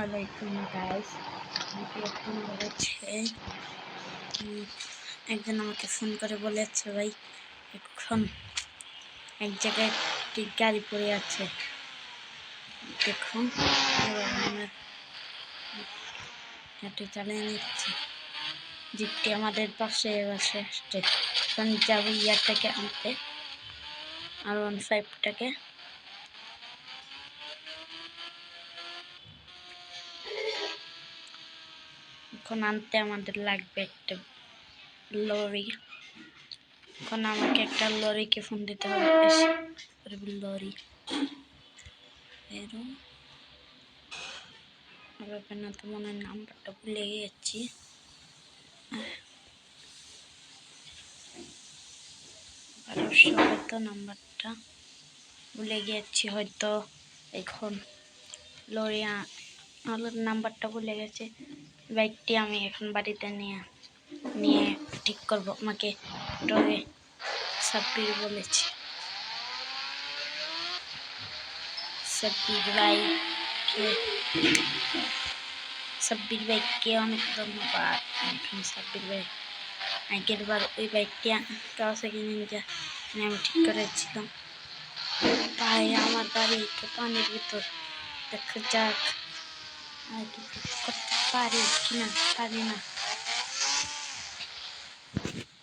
আসসালামাইকুম গাইস। এখন বলেছে একজন আমাকে ফোন করে বলেছে ভাই এখন এক জায়গায় একটি গাড়ি পড়ে আছে, দেখুন। এবার আমরা হেঁটে চালিয়ে নিচ্ছি। জিপটি আমাদের পাশে আসছে। এখন যাবো ইয়ারটাকে আনতে, R15টাকে। এখন আনতে আমাদের লাগবে একটা লরি। এখন আমাকে একটা লরিকে ফোন দিতে হবে। লরি না তো মনে হয় নাম্বারটা ভুলে গেছি। হয়তো নাম্বারটা ভুলে গিয়েছি, হয়তো এখন লরি নাম্বারটা ভুলে গেছে। বাইকটি আমি এখন বাড়িতে নিয়ে ঠিক করব। আমাকে ডরে সাব্বির বলেছে। সাব্বির ভাইকে অনেক ধন্যবাদ। এখন সাব্বির ভাই আগের বার ওই বাইকটি কাওয়াসাকি নিনজা আমি ঠিক করেছিলাম। তাই আমার বাড়ি তো পানির ভিতর, দেখা যাক আর কি করতে পারি কিনা। পারি না।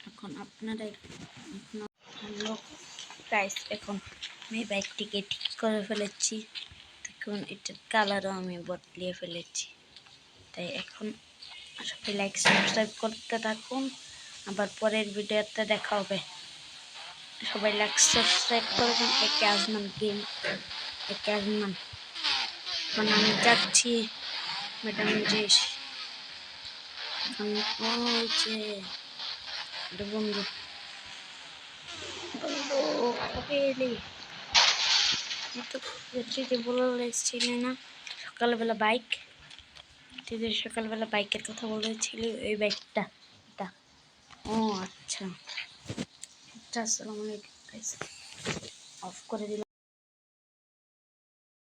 এখন আপনারা হ্যালো গাইস, এখন আমি বাইকটিকে ঠিক করে ফেলেছি। দেখুন এটার কালারও আমি বদলিয়ে ফেলেছি। তাই এখন সবাই লাইক সাবস্ক্রাইব করতে থাকুন, আবার পরের ভিডিওতে দেখা হবে। সবাই লাইক সাবস্ক্রাইব করবেন। একে আজমান গেম, একে আজমান। এখন আমি যাচ্ছি ম্যাডাম যে এখন ওই যে বন্ধু কবে এলি? যে বলেছিলে না সকালবেলা সকালবেলা বাইকের কথা বলেছিল, ওই বাইকটা এটা। ও আচ্ছা, আসসালামু আলাইকুম গাইস, অফ করে দিলাম।